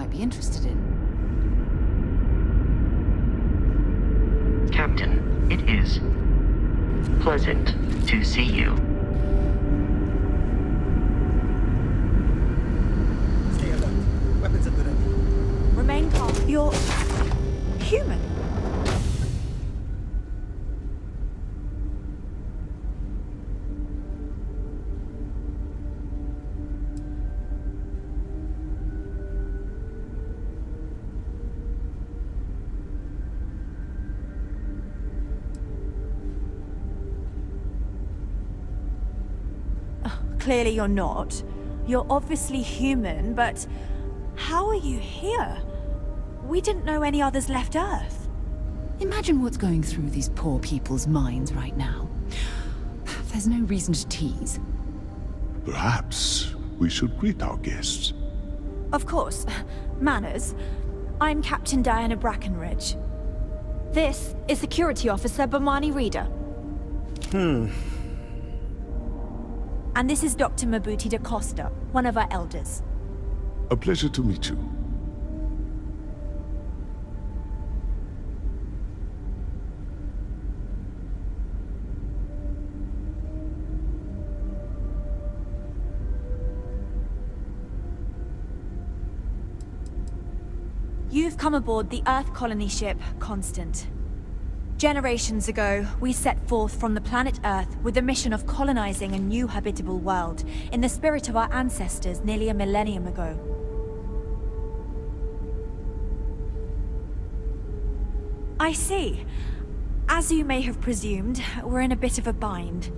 might be interested in. Captain, it is pleasant to see you. Stay alert. Weapons at the ready. Remain calm. You're human. Clearly you're not. You're obviously human, but how are you here? We didn't know any others left Earth. Imagine what's going through these poor people's minds right now. There's no reason to tease. Perhaps we should greet our guests. Of course. Manners. I'm Captain Diana Brackenridge. This is Security Officer Bomani Reader. And this is Dr. Mabuti da Costa, one of our elders. A pleasure to meet you. You've come aboard the Earth colony ship, Constant. Generations ago, we set forth from the planet Earth with the mission of colonizing a new habitable world, in the spirit of our ancestors nearly a millennium ago. I see. As you may have presumed, we're in a bit of a bind.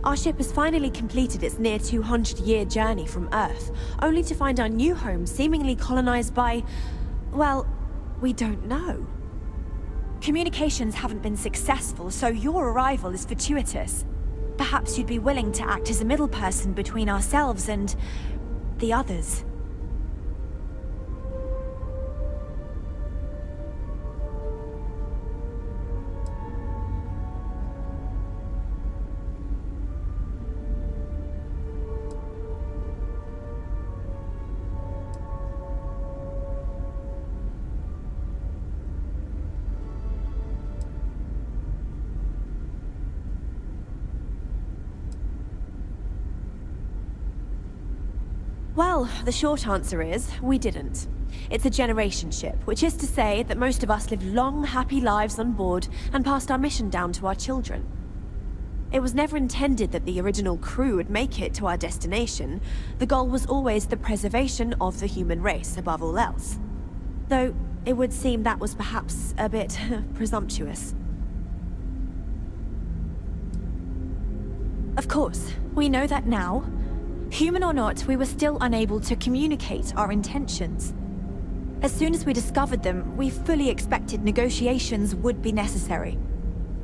Our ship has finally completed its near 200-year journey from Earth, only to find our new home seemingly colonized by... well, we don't know. Communications haven't been successful, so your arrival is fortuitous. Perhaps you'd be willing to act as a middle person between ourselves and... the others. Well, the short answer is, we didn't. It's a generation ship, which is to say that most of us lived long, happy lives on board and passed our mission down to our children. It was never intended that the original crew would make it to our destination. The goal was always the preservation of the human race above all else. Though, it would seem that was perhaps a bit presumptuous. Of course, we know that now. Human or not, we were still unable to communicate our intentions. As soon as we discovered them, we fully expected negotiations would be necessary.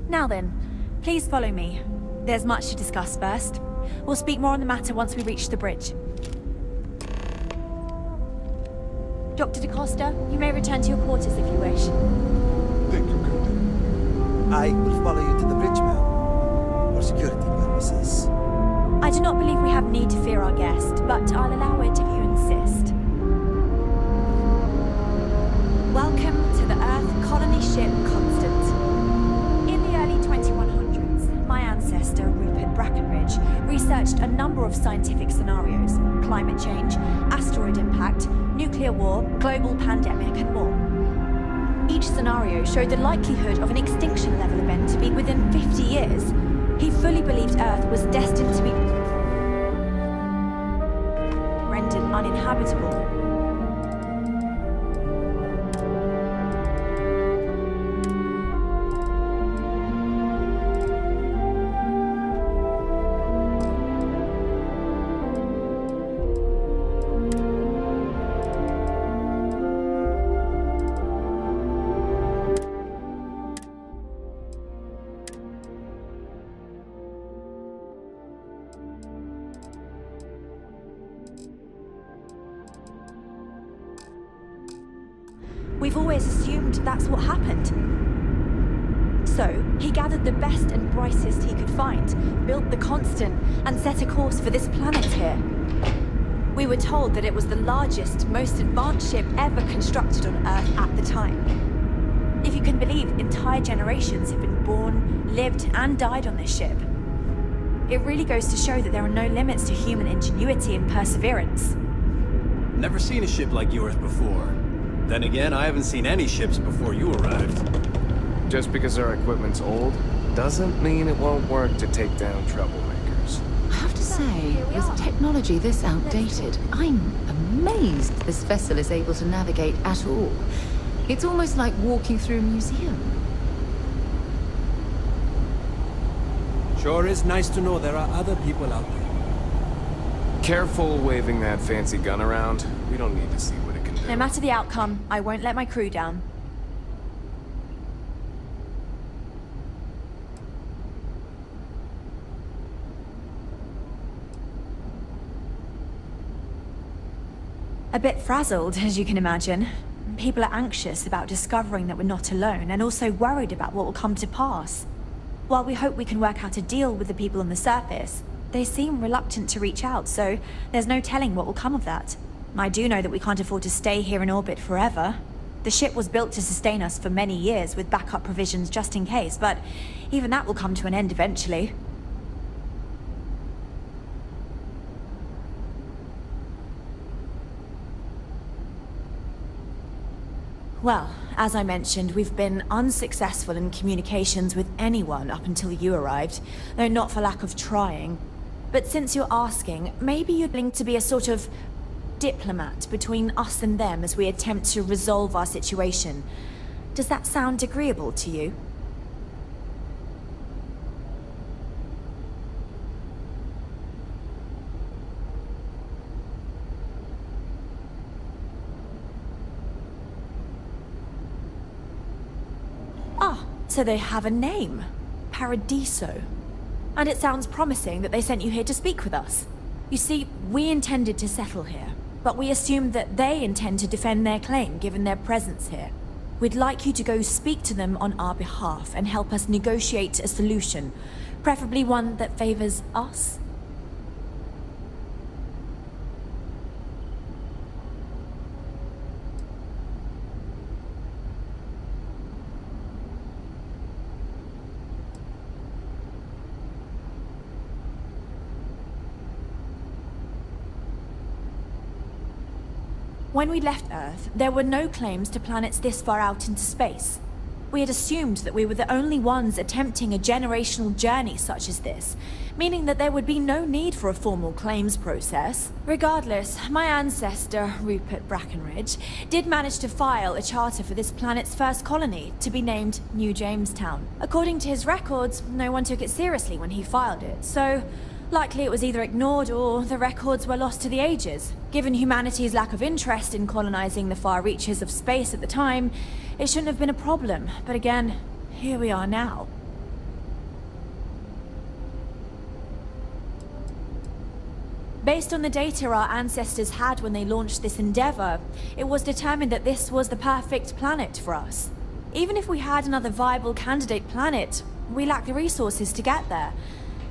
Now then, please follow me. There's much to discuss first. We'll speak more on the matter once we reach the bridge. Dr. da Costa, you may return to your quarters if you wish. Thank you, Captain. I will follow you to the bridge, ma'am. For security purposes. I do not believe we have need to fear our guest, but I'll allow it if you insist. Welcome to the Earth colony ship Constant. In the early 2100s, my ancestor, Rupert Brackenridge, researched a number of scientific scenarios: climate change, asteroid impact, nuclear war, global pandemic, and more. Each scenario showed the likelihood of an extinction-level event to be within 50 years. He fully believed Earth was destined to be rendered uninhabitable. We've always assumed that's what happened. So, he gathered the best and brightest he could find, built the Constant, and set a course for this planet here. We We were told that it was the largest, most advanced ship ever constructed on Earth at the time. If you can believe, entire generations have been born, lived, and died on this ship. It really goes to show that there are no limits to human ingenuity and perseverance. Never seen a ship like yours before. Then again, I haven't seen any ships before you arrived. Just because our equipment's old, doesn't mean it won't work to take down troublemakers. I have to say, with technology this outdated, I'm amazed this vessel is able to navigate at all. It's almost like walking through a museum. Sure is nice to know there are other people out there. Careful waving that fancy gun around. We don't need to see what it can do. No matter the outcome, I won't let my crew down. A bit frazzled, as you can imagine. People are anxious about discovering that we're not alone, and also worried about what will come to pass. While we hope we can work out a deal with the people on the surface, they seem reluctant to reach out, so there's no telling what will come of that. I do know that we can't afford to stay here in orbit forever. The ship was built to sustain us for many years with backup provisions just in case, but even that will come to an end eventually. Well, as I mentioned, we've been unsuccessful in communications with anyone up until you arrived, though not for lack of trying. But since you're asking, maybe you'd like to be a sort of diplomat between us and them as we attempt to resolve our situation. Does that sound agreeable to you? Ah, so they have a name. Paradiso. And it sounds promising that they sent you here to speak with us. You see, we intended to settle here, but we assumed that they intend to defend their claim given their presence here. We'd like you to go speak to them on our behalf and help us negotiate a solution, preferably one that favors us. When we left Earth, there were no claims to planets this far out into space. We had assumed that we were the only ones attempting a generational journey such as this, meaning that there would be no need for a formal claims process. Regardless, my ancestor, Rupert Brackenridge, did manage to file a charter for this planet's first colony, to be named New Jamestown. According to his records, no one took it seriously when he filed it, so likely it was either ignored or the records were lost to the ages. Given humanity's lack of interest in colonizing the far reaches of space at the time, it shouldn't have been a problem. But again, here we are now. Based on the data our ancestors had when they launched this endeavor, it was determined that this was the perfect planet for us. Even if we had another viable candidate planet, we lack the resources to get there.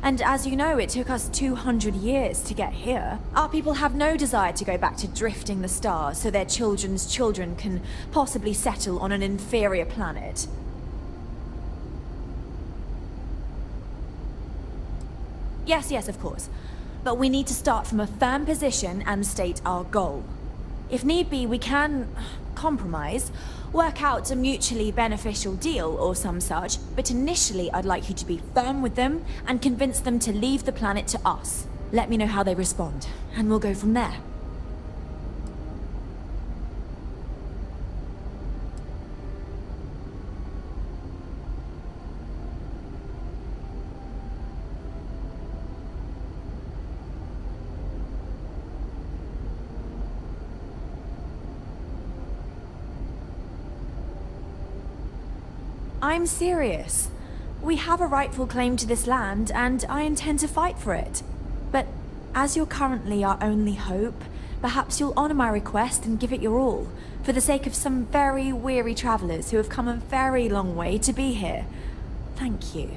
And as you know, it took us 200 years to get here. Our people have no desire to go back to drifting the stars so their children's children can possibly settle on an inferior planet. Yes, of course. But we need to start from a firm position and state our goal. If need be, we can compromise, work out a mutually beneficial deal or some such, but initially I'd like you to be firm with them and convince them to leave the planet to us. Let me know how they respond, and we'll go from there. I'm serious. We have a rightful claim to this land, and I intend to fight for it. But as you're currently our only hope, perhaps you'll honor my request and give it your all, for the sake of some very weary travelers who have come a very long way to be here. Thank you.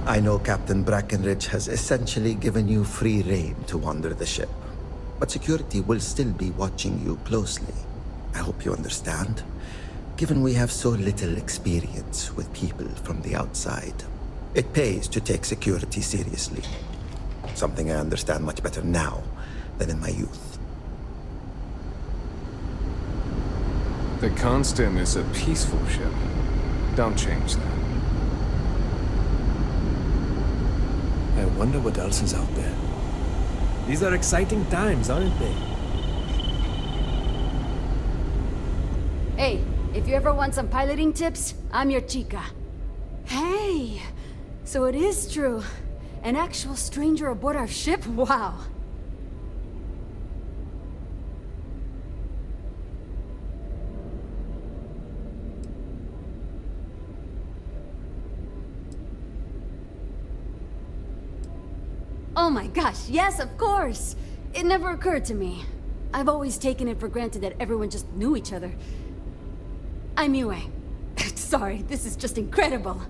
I know Captain Brackenridge has essentially given you free rein to wander the ship, but security will still be watching you closely. I hope you understand, given we have so little experience with people from the outside. It pays to take security seriously, something I understand much better now than in my youth. The Constant is a peaceful ship. Don't change that. I wonder what else is out there. These are exciting times, aren't they? Hey, if you ever want some piloting tips, I'm your chica. Hey, so it is true. An actual stranger aboard our ship? Wow. Oh my gosh, yes, of course! It never occurred to me. I've always taken it for granted that everyone just knew each other. I'm Yue. Sorry, this is just incredible.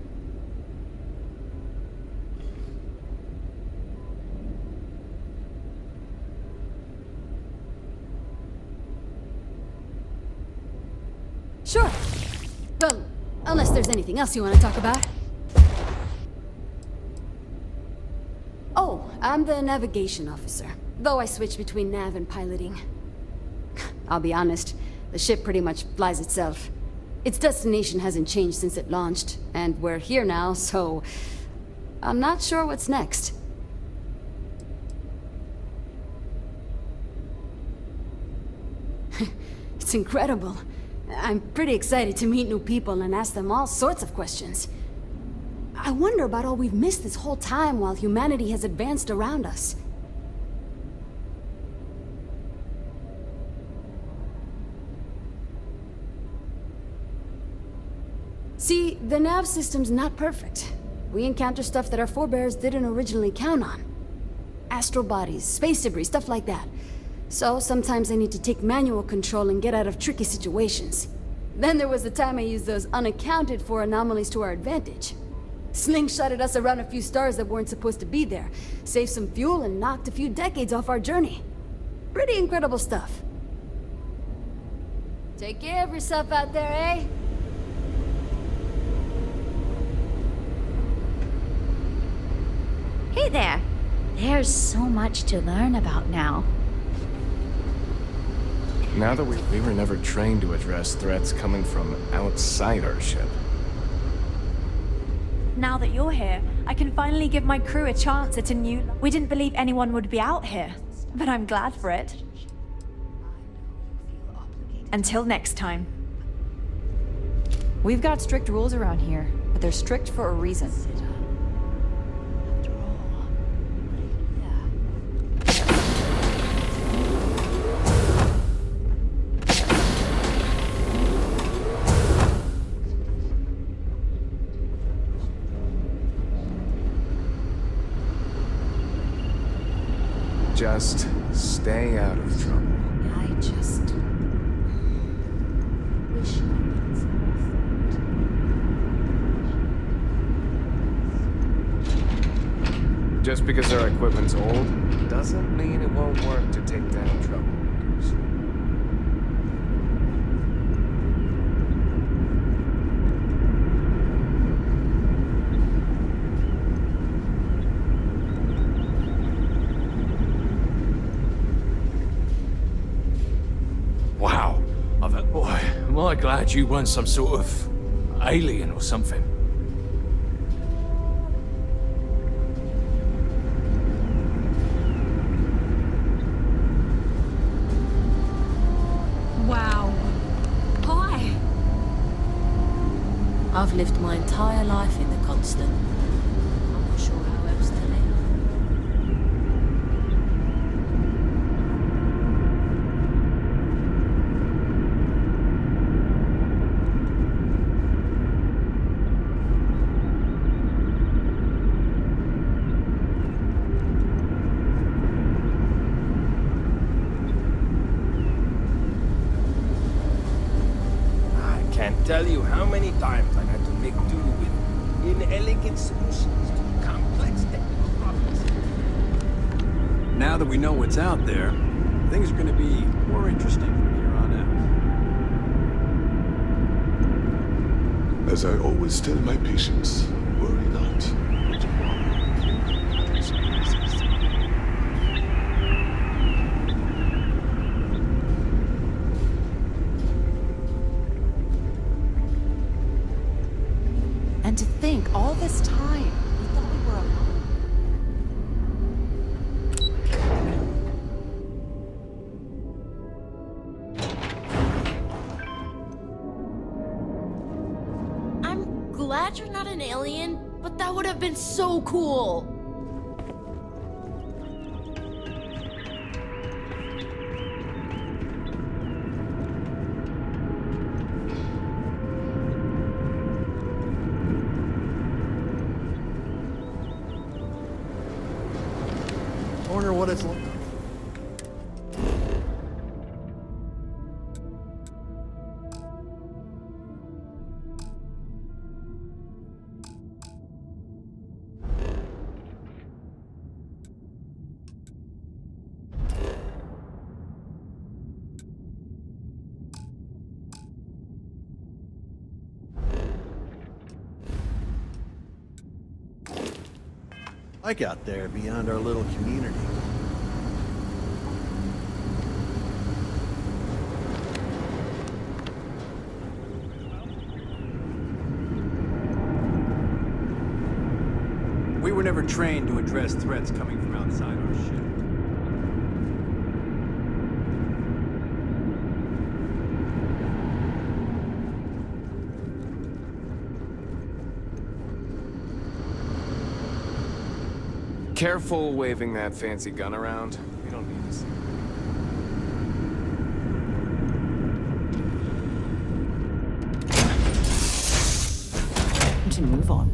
Sure. Well, unless there's anything else you want to talk about. Oh, I'm the navigation officer, though I switch between nav and piloting. I'll be honest, the ship pretty much flies itself. Its destination hasn't changed since it launched, and we're here now, so I'm not sure what's next. It's incredible. I'm pretty excited to meet new people and ask them all sorts of questions. I wonder about all we've missed this whole time while humanity has advanced around us. See, the nav system's not perfect. We encounter stuff that our forebears didn't originally count on. Astral bodies, space debris, stuff like that. So sometimes I need to take manual control and get out of tricky situations. Then there was the time I used those unaccounted for anomalies to our advantage. Slingshotted us around a few stars that weren't supposed to be there, saved some fuel and knocked a few decades off our journey. Pretty incredible stuff. Take care of yourself out there, eh? Hey there. There's so much to learn about now. Now that we were never trained to address threats coming from outside our ship. Now that you're here, I can finally give my crew a chance at a new... We didn't believe anyone would be out here, but I'm glad for it. Until next time. We've got strict rules around here, but they're strict for a reason. Just stay out of trouble. I just wish Just because our equipment's old, doesn't mean it won't work to take down troublemakers. Wow. Boy, am I glad you weren't some sort of alien or something. Wow. Hi. I've lived my entire life in the Constant. I'm not sure how else to live. Tell you how many times I've had to make do with inelegant solutions to Now that we know what's out there, things are going to be more interesting from here on out. As I always tell my patients, worry not. Tomorrow, surprises. And to think, all this time, we thought we were alone. I'm glad you're not an alien, but that would have been so cool. Wonder what it's like. Like out there beyond our little community. We were never trained to address threats coming from outside our ship. Careful waving that fancy gun around. We don't need to see. To move on.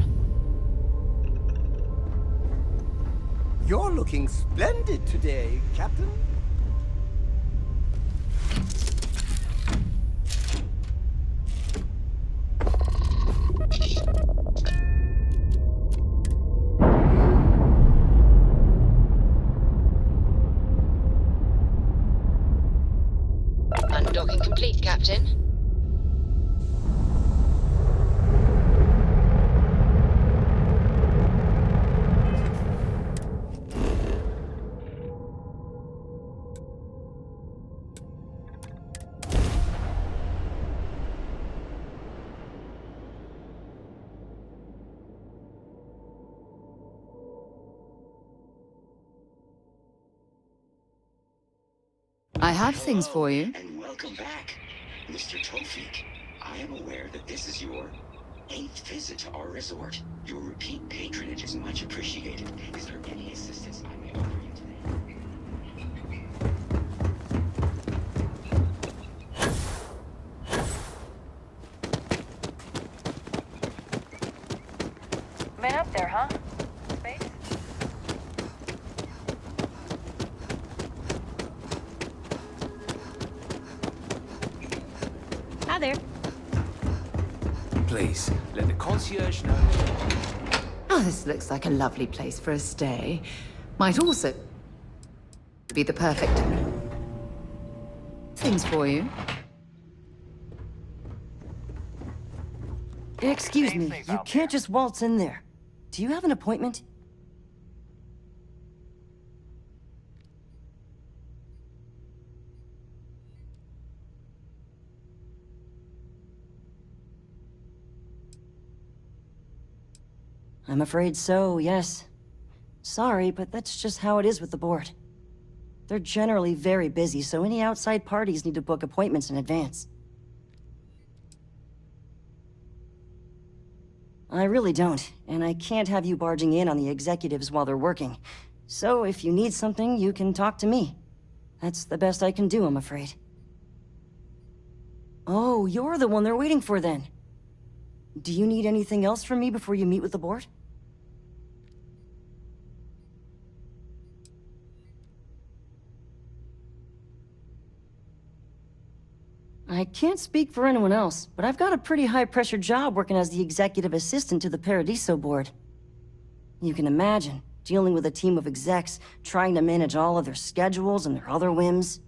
You're looking splendid today, Captain. Undocking complete, Captain. I have things for you. And welcome back, Mr. Tofik. I am aware that this is your 8th visit to our resort. Your repeat patronage is much appreciated. Is there any assistance I may offer you today? Been up there, huh? Hi there. Please, let the concierge know. Oh, this looks like a lovely place for a stay. Might also be the perfect things for you. Excuse me, you can't just waltz in there. Do you have an appointment? I'm afraid so, yes. Sorry, but that's just how it is with the board. They're generally very busy, so any outside parties need to book appointments in advance. I really don't, and I can't have you barging in on the executives while they're working. So if you need something, you can talk to me. That's the best I can do, I'm afraid. Oh, you're the one they're waiting for then. Do you need anything else from me before you meet with the board? I can't speak for anyone else, but I've got a pretty high-pressure job working as the executive assistant to the Paradiso board. You can imagine, dealing with a team of execs, trying to manage all of their schedules and their other whims.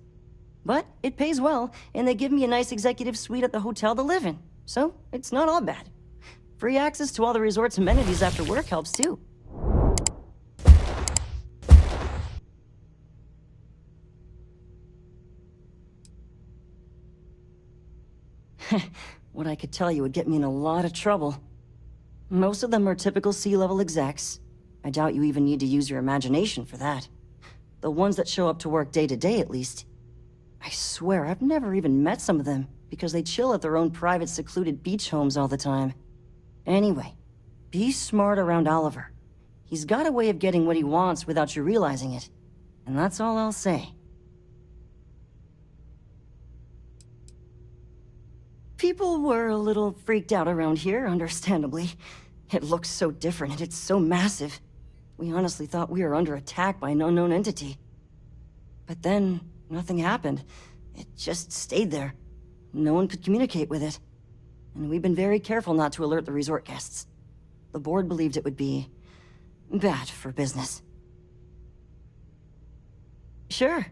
But it pays well, and they give me a nice executive suite at the hotel to live in, so it's not all bad. Free access to all the resort's amenities after work helps too. What I could tell you would get me in a lot of trouble. Most of them are typical C-level execs. I doubt you even need to use your imagination for that. The ones that show up to work day to day, at least. I swear, I've never even met some of them, because they chill at their own private secluded beach homes all the time. Anyway, be smart around Oliver. He's got a way of getting what he wants without you realizing it. And that's all I'll say. People were a little freaked out around here, understandably. It looks so different and it's so massive. We honestly thought we were under attack by an unknown entity. But then, nothing happened. It just stayed there. No one could communicate with it. And we've been very careful not to alert the resort guests. The board believed it would be bad for business. Sure.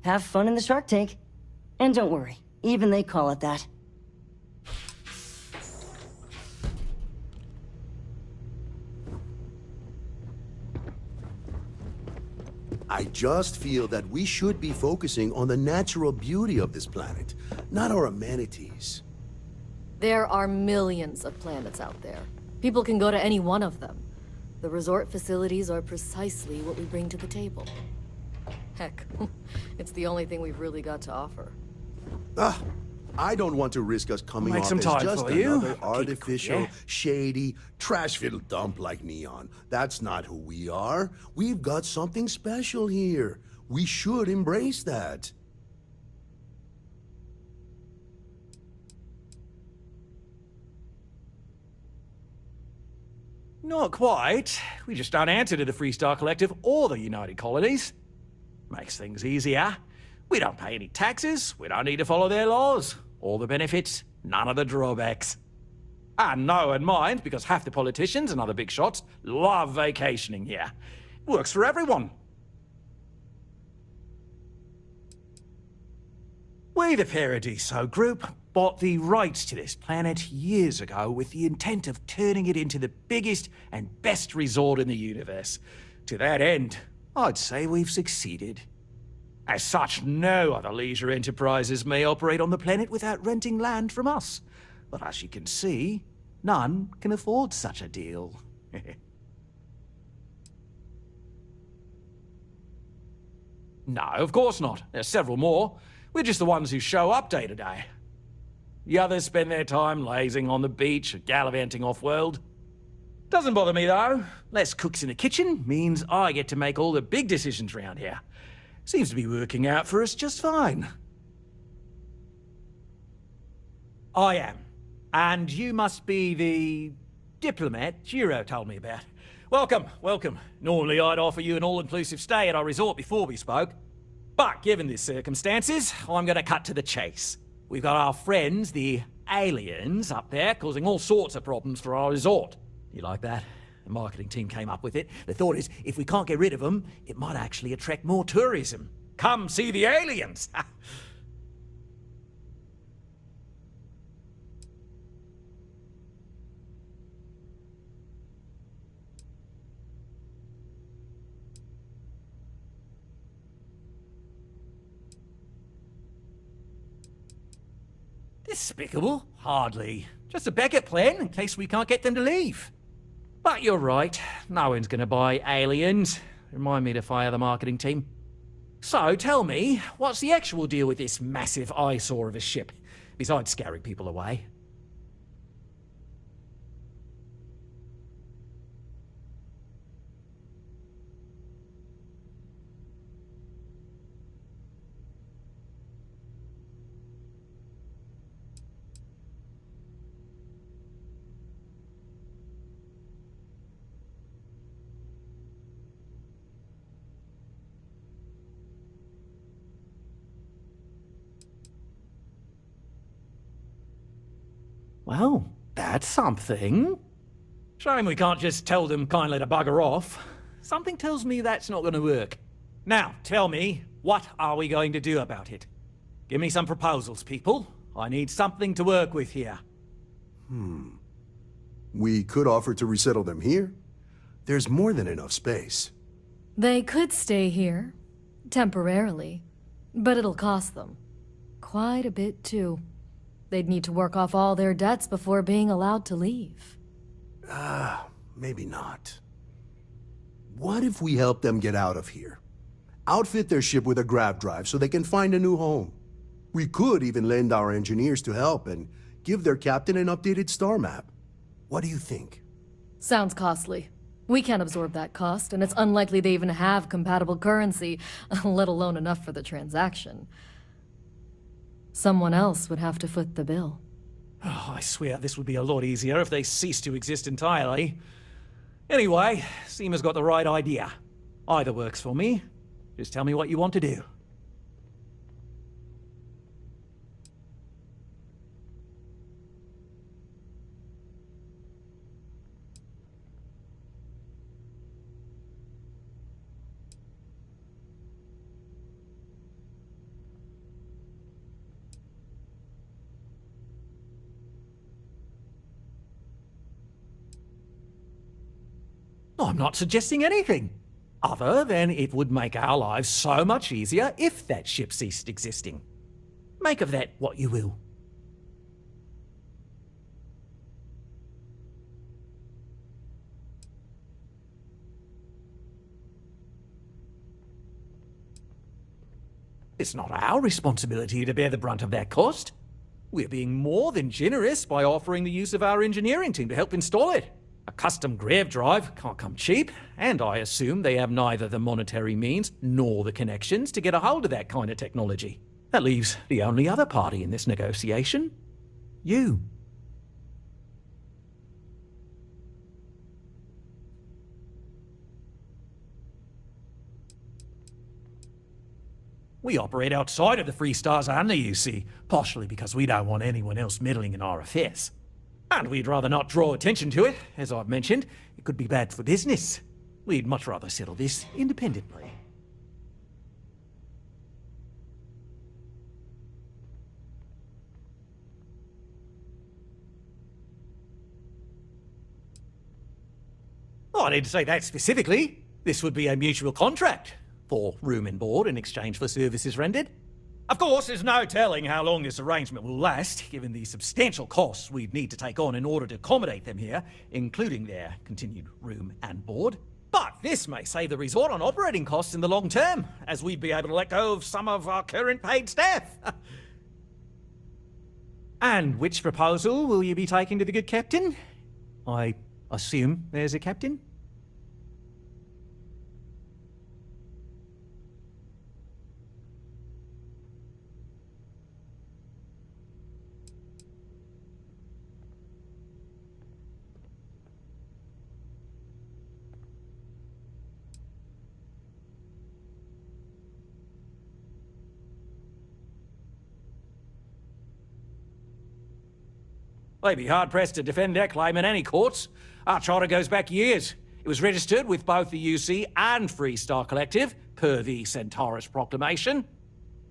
Have fun in the shark tank. And don't worry, even they call it that. I just feel that we should be focusing on the natural beauty of this planet, not our amenities. There are millions of planets out there. People can go to any one of them. The resort facilities are precisely what we bring to the table. Heck, it's the only thing we've really got to offer. I don't want to risk us coming Make off some as time just for you. another Keep it artificial, cool, yeah? shady, trash-filled dump like Neon. That's not who we are. We've got something special here. We should embrace that. Not quite. We just don't answer to the Freestar Collective or the United Colonies. Makes things easier. We don't pay any taxes, we don't need to follow their laws. All the benefits, none of the drawbacks. And no one minds, because half the politicians and other big shots love vacationing here. Works for everyone. We, the Paradiso Group, bought the rights to this planet years ago with the intent of turning it into the biggest and best resort in the universe. To that end, I'd say we've succeeded. As such, no other leisure enterprises may operate on the planet without renting land from us. But as you can see, none can afford such a deal. No, of course not. There's several more. We're just the ones who show up day to day. The others spend their time lazing on the beach or gallivanting off-world. Doesn't bother me, though. Less cooks in the kitchen means I get to make all the big decisions around here. Seems to be working out for us just fine. I am. And you must be the diplomat Jiro told me about. Welcome, welcome. Normally I'd offer you an all-inclusive stay at our resort before we spoke. But given the circumstances, I'm going to cut to the chase. We've got our friends, the aliens, up there causing all sorts of problems for our resort. You like that? The marketing team came up with it. The thought is, if we can't get rid of them, it might actually attract more tourism. Come see the aliens! Despicable? Hardly. Just a backup plan in case we can't get them to leave. But you're right, no one's gonna buy aliens. Remind me to fire the marketing team. So tell me, what's the actual deal with this massive eyesore of a ship, besides scaring people away? Well, that's something. Shame we can't just tell them kindly to bugger off. something tells me that's not going to work. Now, tell me, what are we going to do about it? Give me some proposals, people. I need something to work with here. We could offer to resettle them here. There's more than enough space. They could stay here, temporarily, but it'll cost them. Quite a bit, too. They'd need to work off all their debts before being allowed to leave. Maybe not. What if we help them get out of here? Outfit their ship with a grav drive so they can find a new home. We could even lend our engineers to help and give their captain an updated star map. What do you think? Sounds costly. We can't absorb that cost, and it's unlikely they even have compatible currency, let alone enough for the transaction. Someone else would have to foot the bill. Oh, I swear this would be a lot easier if they ceased to exist entirely. Anyway, Seema's got the right idea. Either works for me. Just tell me what you want to do. I'm not suggesting anything, other than it would make our lives so much easier if that ship ceased existing. Make of that what you will. It's not our responsibility to bear the brunt of that cost. We're being more than generous by offering the use of our engineering team to help install it. A custom grav drive can't come cheap, and I assume they have neither the monetary means nor the connections to get a hold of that kind of technology. That leaves the only other party in this negotiation. You. We operate outside of the Free Stars only, you see, partially because we don't want anyone else meddling in our affairs. And we'd rather not draw attention to it. As I've mentioned, it could be bad for business. We'd much rather settle this independently. Oh, I didn't say that specifically. This would be a mutual contract for room and board in exchange for services rendered. Of course, there's no telling how long this arrangement will last, given the substantial costs we'd need to take on in order to accommodate them here, including their continued room and board. But this may save the resort on operating costs in the long term, as we'd be able to let go of some of our current paid staff. And which proposal will you be taking to the good captain? I assume there's a captain? They'd be hard-pressed to defend their claim in any courts. Our charter goes back years. It was registered with both the UC and Free Star Collective, per the Centaurus Proclamation.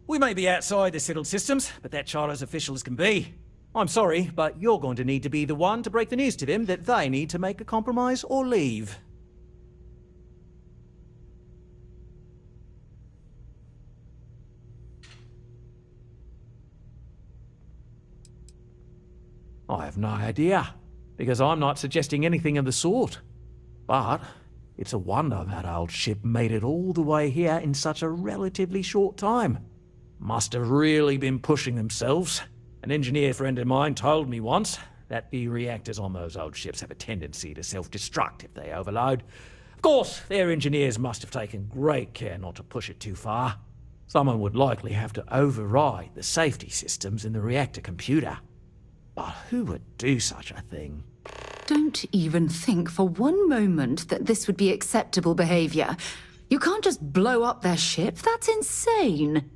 We may be outside the settled systems, but that charter's official as can be. I'm sorry, but you're going to need to be the one to break the news to them that they need to make a compromise or leave. I have no idea, because I'm not suggesting anything of the sort. But it's a wonder that old ship made it all the way here in such a relatively short time. Must have really been pushing themselves. An engineer friend of mine told me once that the reactors on those old ships have a tendency to self-destruct if they overload. Of course, their engineers must have taken great care not to push it too far. Someone would likely have to override the safety systems in the reactor computer. But who would do such a thing? Don't even think for one moment that this would be acceptable behavior. You can't just blow up their ship. That's insane.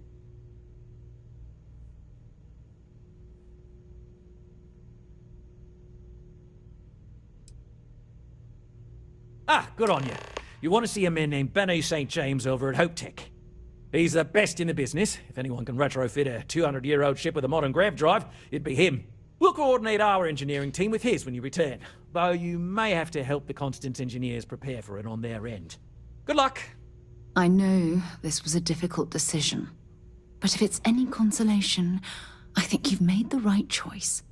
Ah, good on you. You want to see a man named Benny St. James over at Hope Tech. He's the best in the business. If anyone can retrofit a 200-year-old ship with a modern grav drive, it'd be him. We'll coordinate our engineering team with his when you return, though you may have to help the Constance engineers prepare for it on their end. Good luck! I know this was a difficult decision, but if it's any consolation, I think you've made the right choice.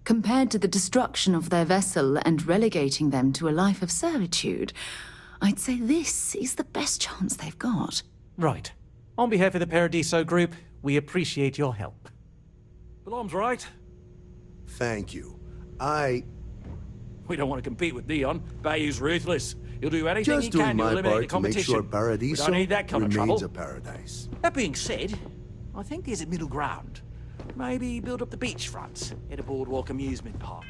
Compared to the destruction of their vessel and relegating them to a life of servitude, I'd say this is the best chance they've got. Right. On behalf of the Paradiso Group, we appreciate your help. Belom's right. Thank you. We don't want to compete with Dion. Bayou's ruthless. He'll do anything Just he doing can to my eliminate the part to make competition. sure Paradiso We don't need that kind of remains trouble. a paradise. That being said, I think there's a middle ground. Maybe build up the beachfront at a boardwalk amusement park.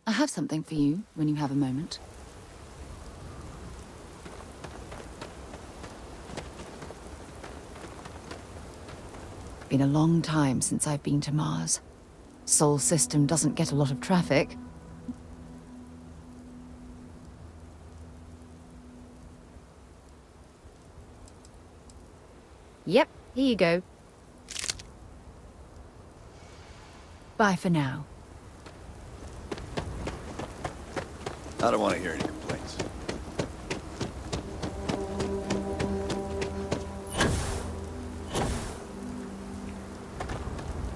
I have something for you when you have a moment. Been a long time since I've been to Mars. Sol system doesn't get a lot of traffic. Yep, here you go. Bye for now. I don't want to hear any complaints.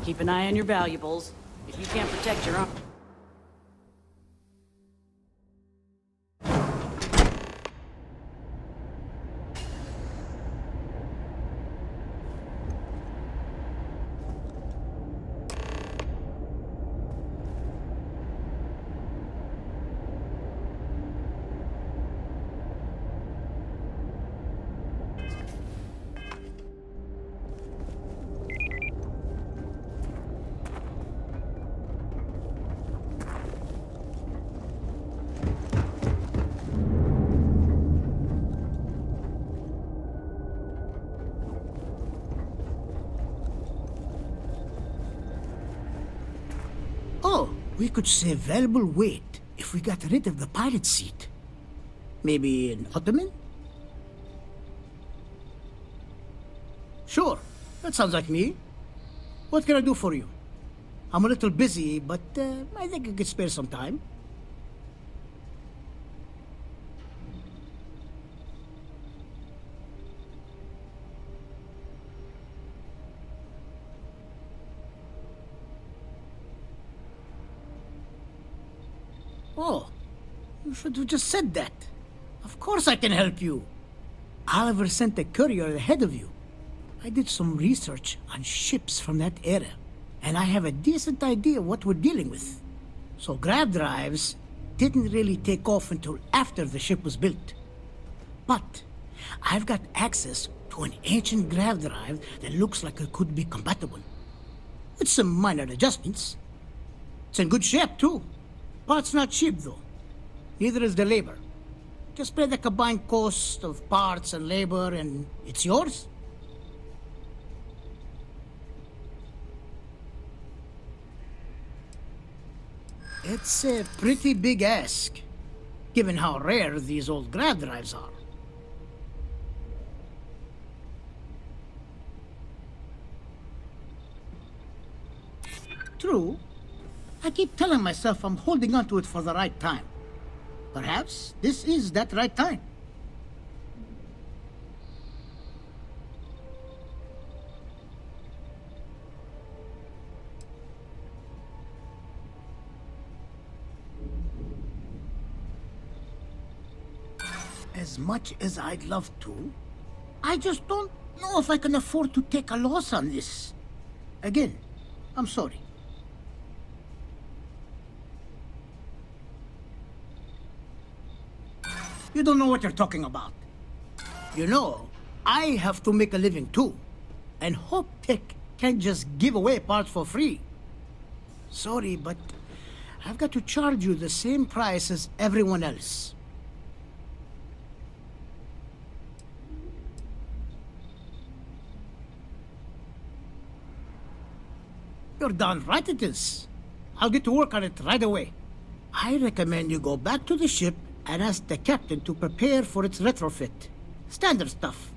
Keep an eye on your valuables. If you can't protect your own... We could save valuable weight if we got rid of the pilot seat. Maybe an ottoman? Sure, that sounds like me. What can I do for you? I'm a little busy, but I think I could spare some time. Oh, you should have just said that. Of course I can help you. Oliver sent a courier ahead of you. I did some research on ships from that era, and I have a decent idea what we're dealing with. So grav drives didn't really take off until after the ship was built. But I've got access to an ancient grav drive that looks like it could be compatible. With some minor adjustments. It's in good shape, too. Parts not cheap, though. Neither is the labor. Just pay the combined cost of parts and labor, and it's yours. It's a pretty big ask, given how rare these old grav drives are. True. I keep telling myself I'm holding on to it for the right time. Perhaps this is that right time. As much as I'd love to, I just don't know if I can afford to take a loss on this. Again, I'm sorry. You don't know what you're talking about. You know, I have to make a living too. And Hope Tech can't just give away parts for free. Sorry, but I've got to charge you the same price as everyone else. You're darn right it is. I'll get to work on it right away. I recommend you go back to the ship and ask the captain to prepare for its retrofit. Standard stuff.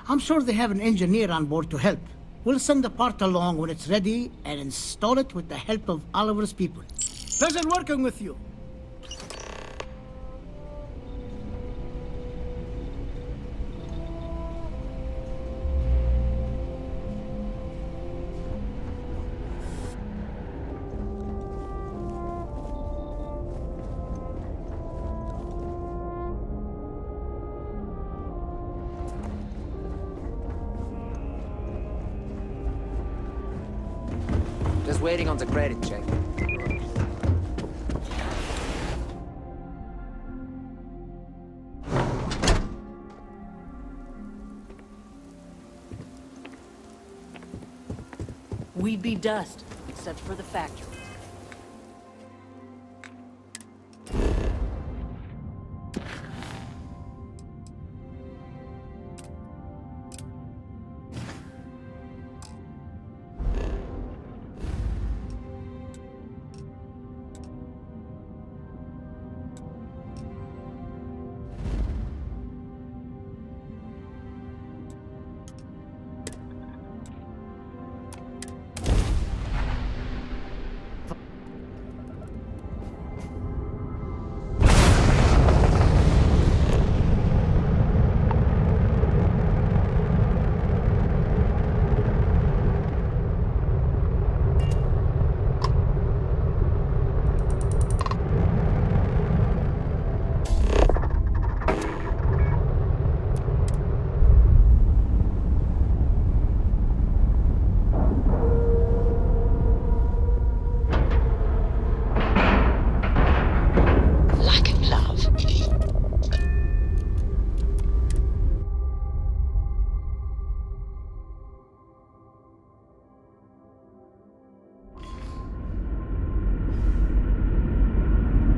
I'm sure they have an engineer on board to help. We'll send the part along when it's ready and install it with the help of Oliver's people. Pleasure working with you. Just waiting on the credit check. We'd be dust, except for the factory.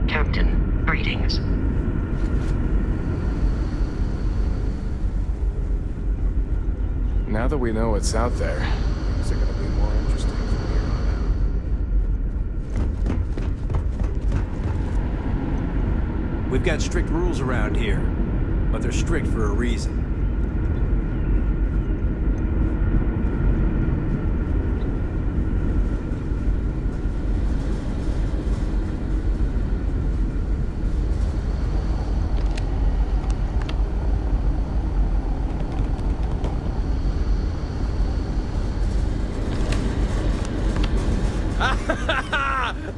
Captain, greetings. Now that we know what's out there, things are gonna be more interesting from here on out. We've got strict rules around here, but they're strict for a reason.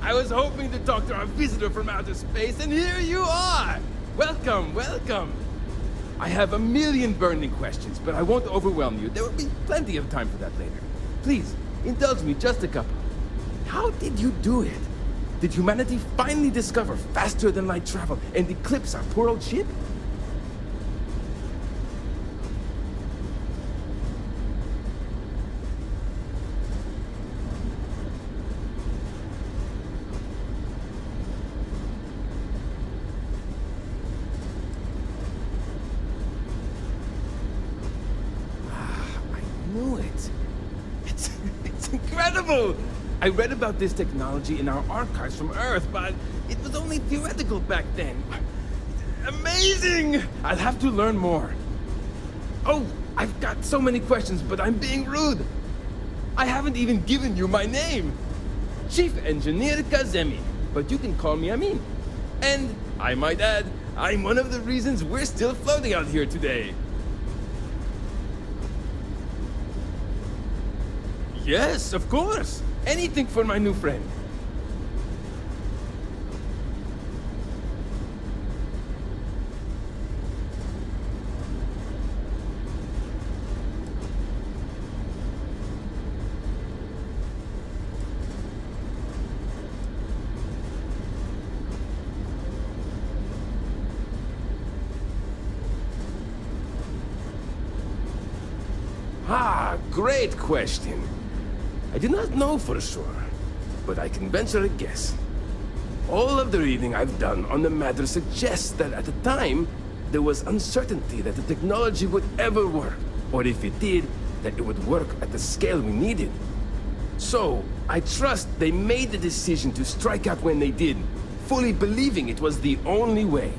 I was hoping to talk to our visitor from outer space, and here you are! Welcome, welcome! I have a million burning questions, but I won't overwhelm you. There will be plenty of time for that later. Please, indulge me just a couple. How did you do it? Did humanity finally discover faster-than-light travel and eclipse our poor old ship? It's incredible! I read about this technology in our archives from Earth, but it was only theoretical back then. Amazing! I'll have to learn more. Oh, I've got so many questions, but I'm being rude. I haven't even given you my name. Chief Engineer Kazemi, but you can call me Amin. And, I might add, I'm one of the reasons we're still floating out here today. Yes, of course. Anything for my new friend. Ah, great question. I do not know for sure, but I can venture a guess. All of the reading I've done on the matter suggests that at the time, there was uncertainty that the technology would ever work, or if it did, that it would work at the scale we needed. So, I trust they made the decision to strike out when they did, fully believing it was the only way.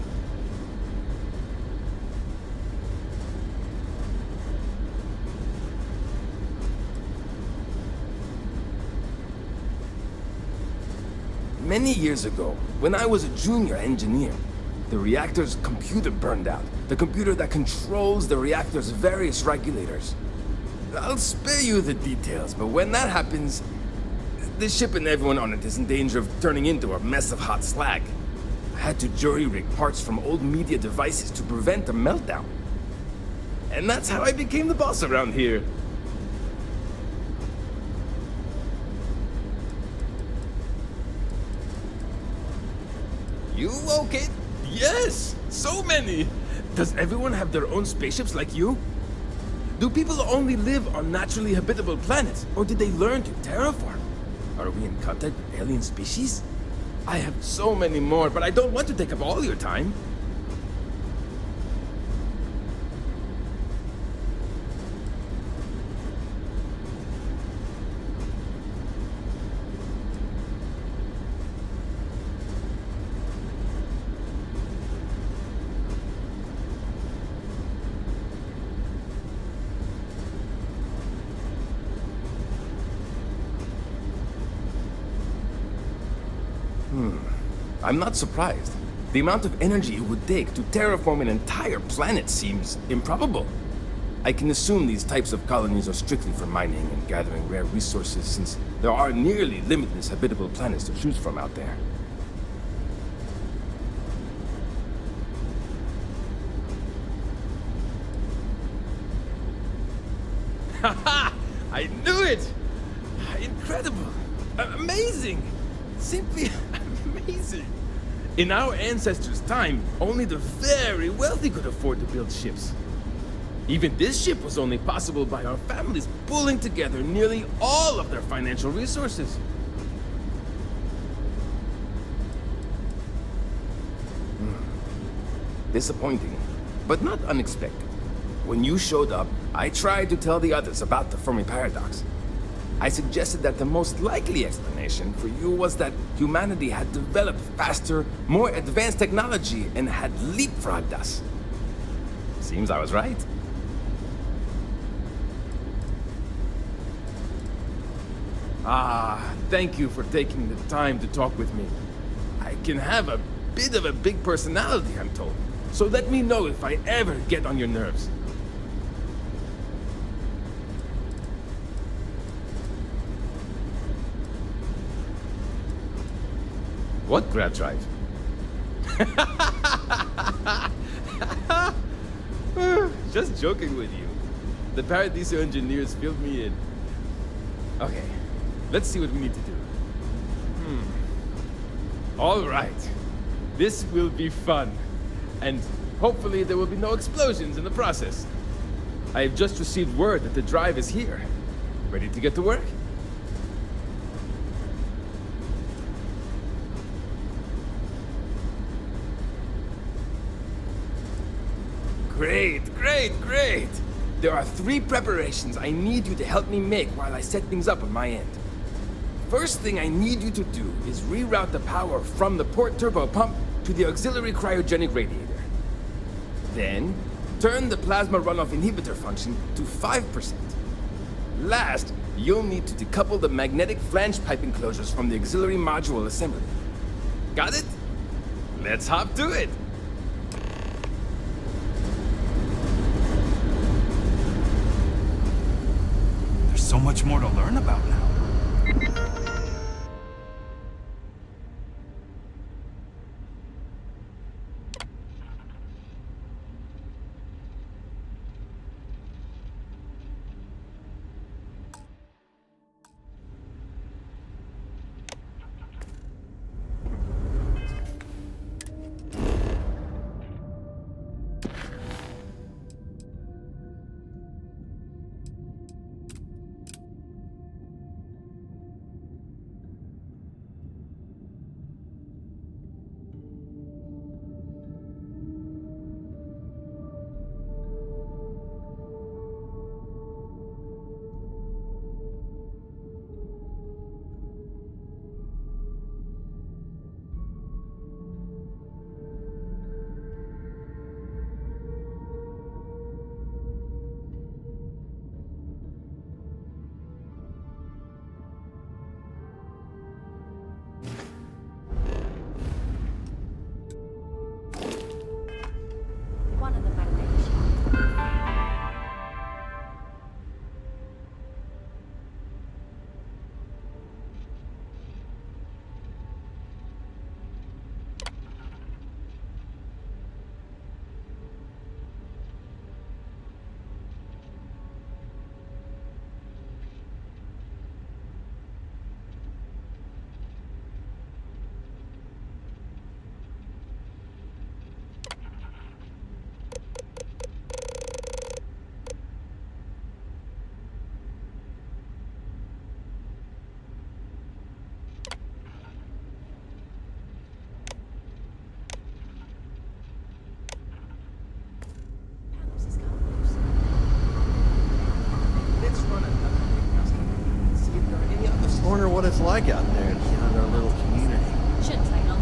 Many years ago, when I was a junior engineer, the reactor's computer burned out. The computer that controls the reactor's various regulators. I'll spare you the details, but when that happens, the ship and everyone on it is in danger of turning into a mess of hot slag. I had to jury-rig parts from old media devices to prevent a meltdown. And that's how I became the boss around here. You okay? Yes! So many! Does everyone have their own spaceships like you? Do people only live on naturally habitable planets, or did they learn to terraform? Are we in contact with alien species? I have so many more, but I don't want to take up all your time. I'm not surprised. The amount of energy it would take to terraform an entire planet seems improbable. I can assume these types of colonies are strictly for mining and gathering rare resources, since there are nearly limitless habitable planets to choose from out there. Haha! I knew it! Incredible! Amazing! Simply amazing! In our ancestors' time, only the very wealthy could afford to build ships. Even this ship was only possible by our families pulling together nearly all of their financial resources. Disappointing, but not unexpected. When you showed up, I tried to tell the others about the Fermi paradox. I suggested that the most likely explanation for you was that humanity had developed faster, more advanced technology and had leapfrogged us. Seems I was right. Ah, thank you for taking the time to talk with me. I can have a bit of a big personality, I'm told. So let me know if I ever get on your nerves. What grab drive? Just joking with you. The Paradiso engineers filled me in. Okay, let's see what we need to do. All right. This will be fun. And hopefully there will be no explosions in the process. I have just received word that the drive is here. Ready to get to work? Great, great, great! There are 3 preparations I need you to help me make while I set things up on my end. First thing I need you to do is reroute the power from the port turbo pump to the auxiliary cryogenic radiator. Then, turn the plasma runoff inhibitor function to 5%. Last, you'll need to decouple the magnetic flange pipe enclosures from the auxiliary module assembly. Got it? Let's hop to it! There's so much more to learn about now. Wonder what it's like out there in our little community. Shouldn't say no.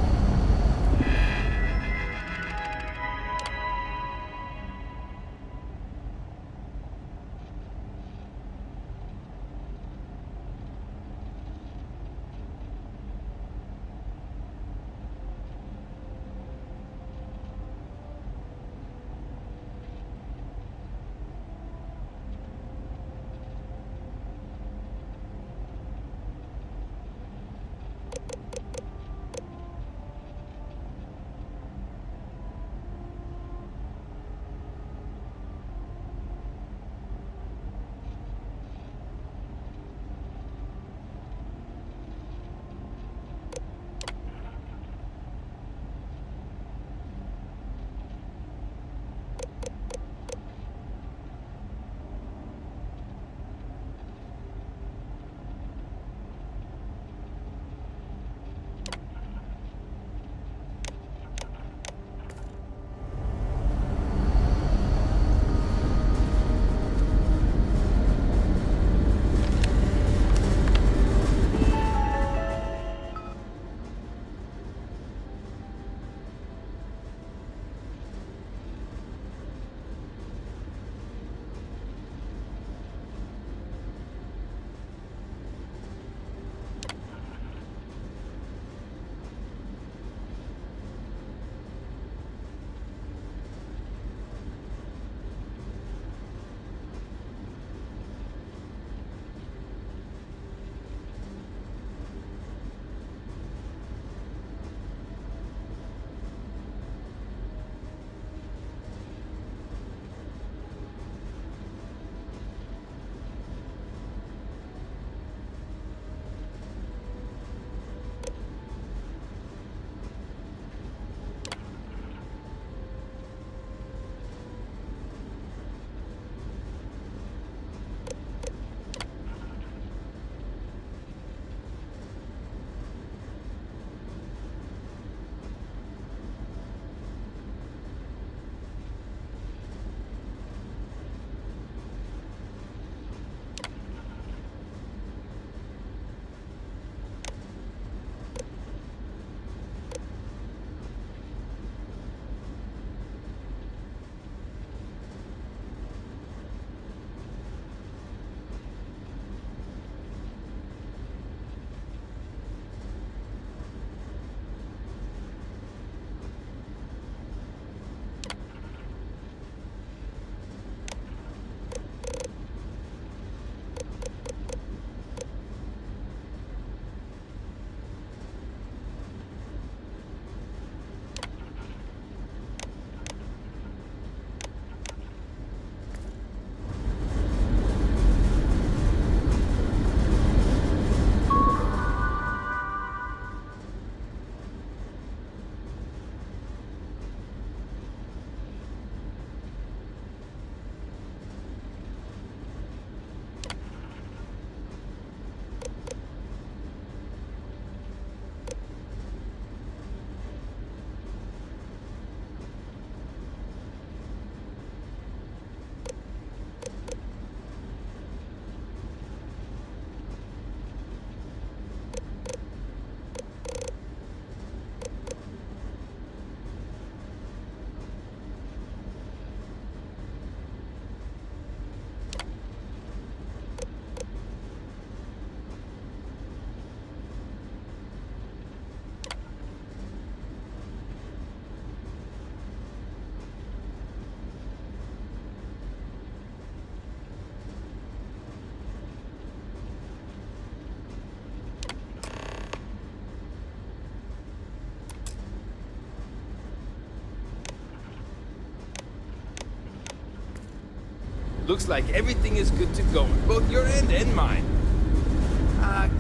Looks like everything is good to go on both your end and mine.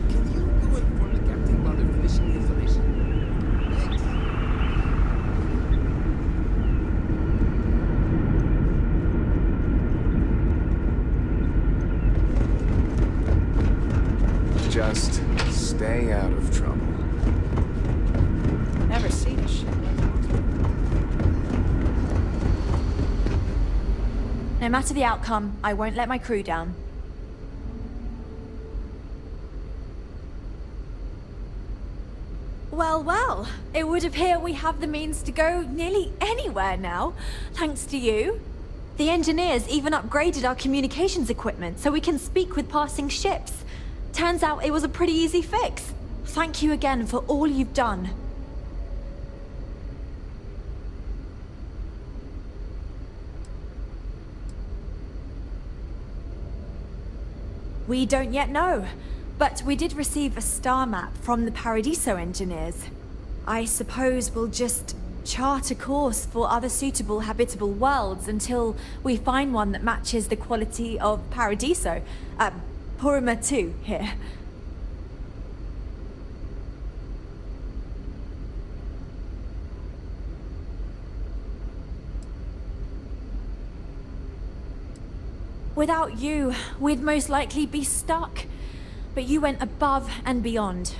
Can you go inform the captain while they're finishing the installation? Thanks. Just stay out of trouble. Never seen a ship like yours. No matter the outcome, I won't let my crew down. Well, well, it would appear we have the means to go nearly anywhere now, thanks to you. The engineers even upgraded our communications equipment so we can speak with passing ships. Turns out it was a pretty easy fix. Thank you again for all you've done. We don't yet know, but we did receive a star map from the Paradiso engineers. I suppose we'll just chart a course for other suitable habitable worlds until we find one that matches the quality of Paradiso. Purima 2 here. Without you, we'd most likely be stuck. But you went above and beyond.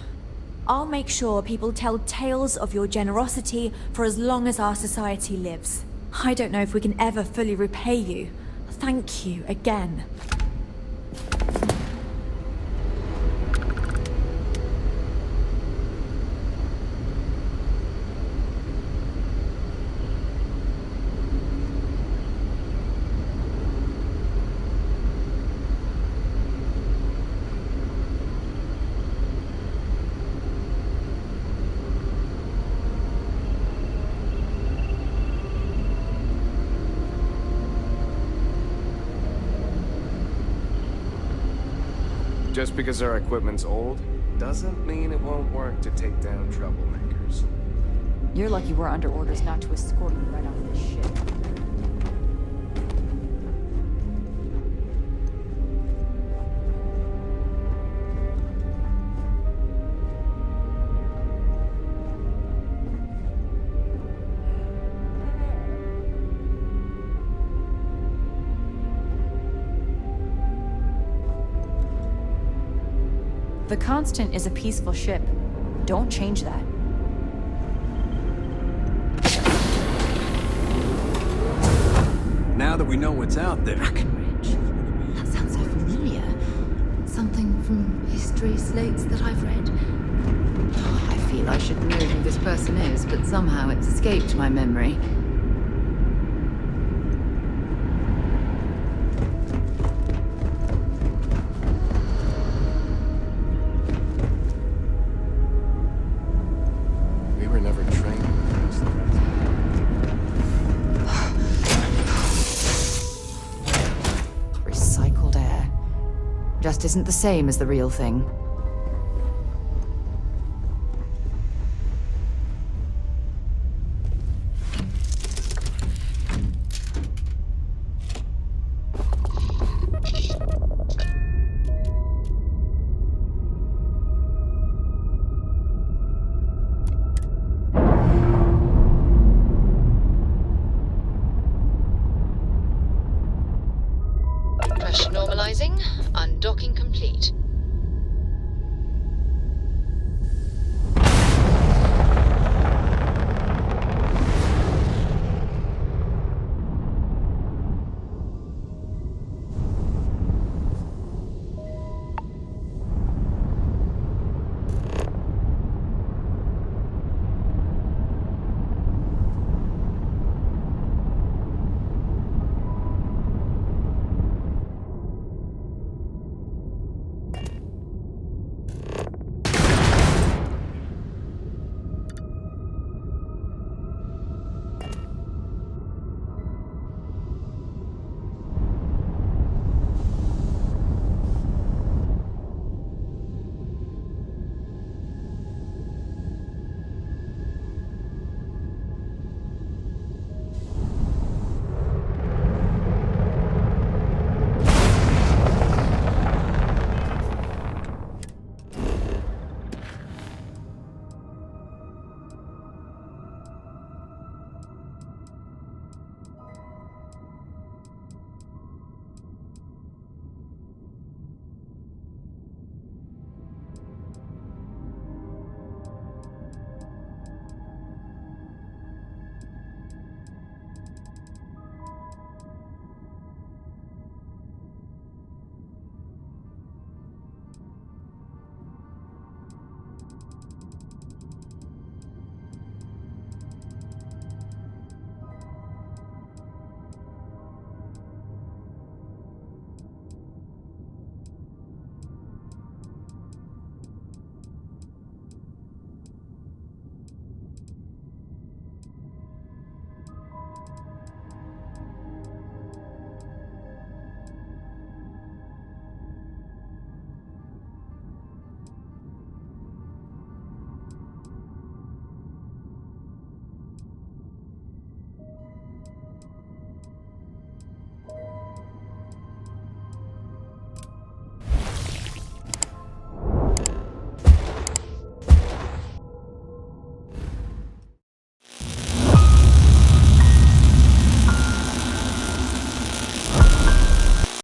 I'll make sure people tell tales of your generosity for as long as our society lives. I don't know if we can ever fully repay you. Thank you again. Just because our equipment's old, doesn't mean it won't work to take down troublemakers. You're lucky we're under orders not to escort you right off this ship. The Constant is a peaceful ship. Don't change that. Now that we know what's out there. That sounds so familiar. Something from history slates that I've read. Oh, I feel I should know who this person is, but somehow it's escaped my memory. Just isn't the same as the real thing. Pressure normalizing. Undocking complete.